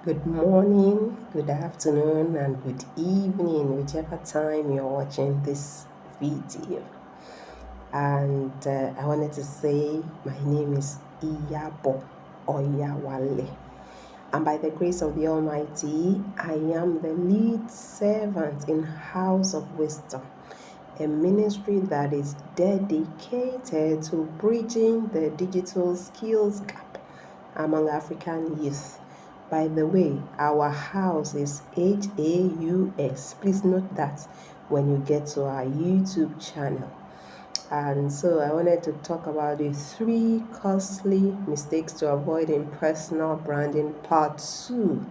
Good morning, good afternoon, and good evening, whichever time you're watching this video. And I wanted to say my name is Iyabo Oyawale. And by the grace of the Almighty, I am the lead servant in House of Wisdom, a ministry that is dedicated to bridging the digital skills gap among African youth. By the way, our house is HAUS. Please note that when you get to our YouTube channel. And so I wanted to talk about the 3 costly mistakes to avoid in personal branding part 2.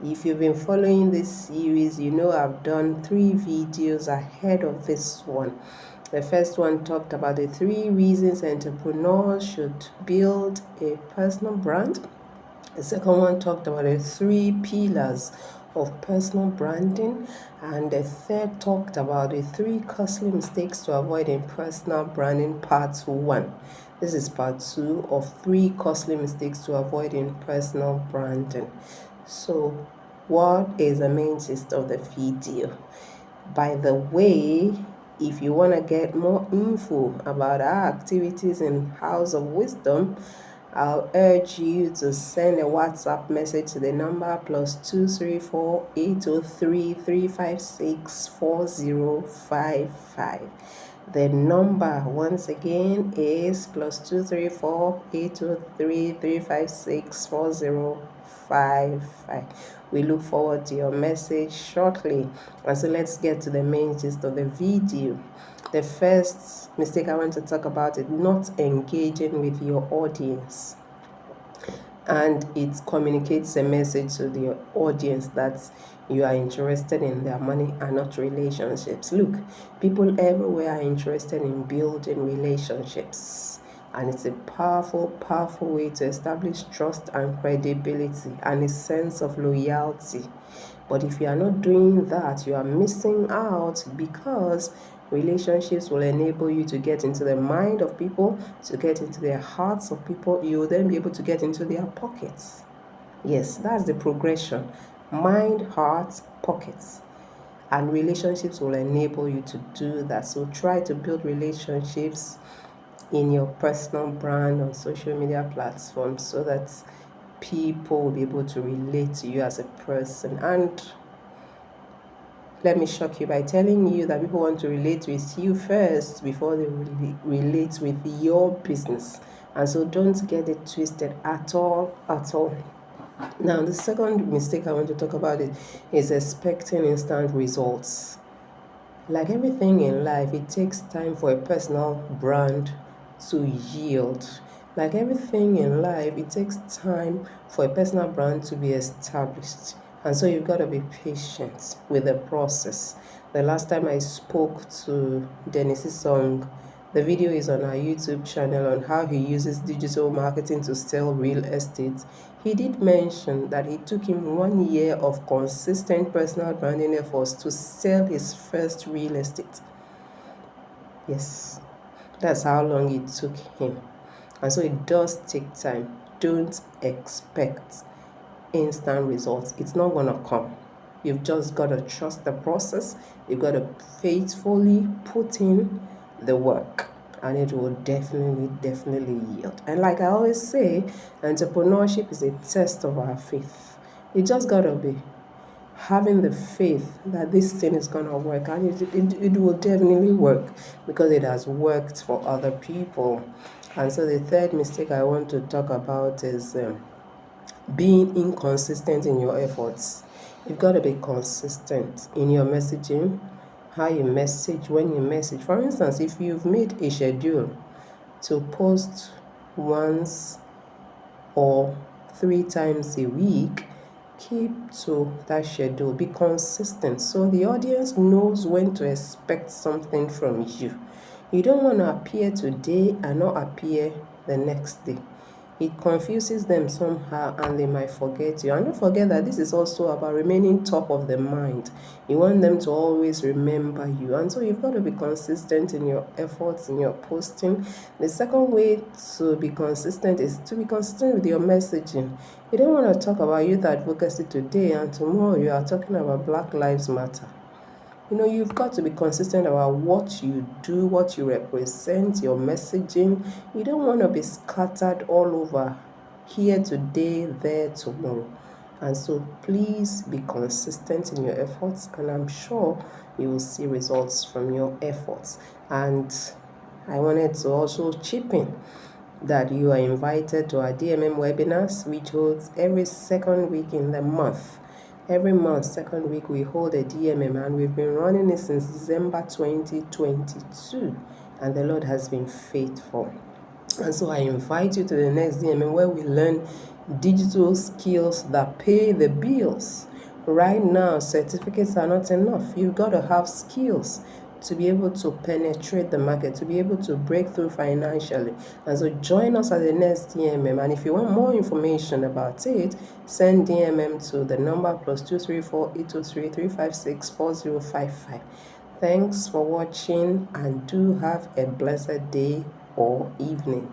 If you've been following this series, you know I've done 3 videos ahead of this one. The first one talked about the 3 reasons entrepreneurs should build a personal brand. The second one talked about the 3 pillars of personal branding, and the third talked about the 3 costly mistakes to avoid in personal branding part 1. This is part 2 of 3 costly mistakes to avoid in personal branding. So what is the main gist of the video? By the way, if you want to get more info about our activities in House of Wisdom, I'll urge you to send a WhatsApp message to the number +234 803 356 4055. The number once again is +234 803 356 4055. We look forward to your message shortly. And so let's get to the main gist of the video. The first mistake I want to talk about is not engaging with your audience. And it communicates a message to the audience that you are interested in their money and not relationships. Look, people everywhere are interested in building relationships. And it's a powerful way to establish trust and credibility and a sense of loyalty. But if you are not doing that, you are missing out, because relationships will enable you to get into the mind of people, to get into their hearts of people. You will then be able to get into their pockets. Yes, that's the progression. Mind, heart, pockets. And relationships will enable you to do that. So try to build relationships in your personal brand on social media platforms so that people will be able to relate to you as a person. And let me shock you by telling you that people want to relate with you first before they relate with your business. And so don't get it twisted at all. Now, the second mistake I want to talk about is expecting instant results. Like everything in life, it takes time for a personal brand to yield. Like everything in life, it takes time for a personal brand to be established. And so you've got to be patient with the process. The last time I spoke to Dennis's song, the video is on our YouTube channel on how he uses digital marketing to sell real estate. He did mention that it took him 1 year of consistent personal branding efforts to sell his first real estate. Yes, that's how long it took him. And so it does take time. Don't expect instant results. It's not going to come. You've just got to trust the process. You've got to faithfully put in the work, and it will definitely yield. And like I always say, entrepreneurship is a test of our faith. You just got to be having the faith that this thing is going to work, and it will definitely work because it has worked for other people. And so the third mistake I want to talk about is being inconsistent in your efforts. You've got to be consistent in your messaging, how you message, when you message. For instance, if you've made a schedule to post once or 3 times a week, keep to that schedule. Be consistent so the audience knows when to expect something from you. You don't want to appear today and not appear the next day. It confuses them somehow and they might forget you. And don't forget that this is also about remaining top of the mind. You want them to always remember you. And so you've got to be consistent in your efforts, in your posting. The second way to be consistent is to be consistent with your messaging. You don't want to talk about youth advocacy today and tomorrow you are talking about Black Lives Matter. You've got to be consistent about what you do, what you represent, your messaging. You don't want to be scattered all over, here today, there tomorrow. And so please be consistent in your efforts, and I'm sure you will see results from your efforts. And I wanted to also chip in that you are invited to our DMM webinars, which holds every second week in the month. Every month, second week, we hold a DMM, and we've been running it since December 2022, and the Lord has been faithful. And so I invite you to the next DMM where we learn digital skills that pay the bills. Right now, certificates are not enough. You've got to have skills to be able to penetrate the market, to be able to break through financially. And so join us at the next DMM. And if you want more information about it, send DMM to the number +234 823 356 4055. Thanks for watching, and do have a blessed day or evening.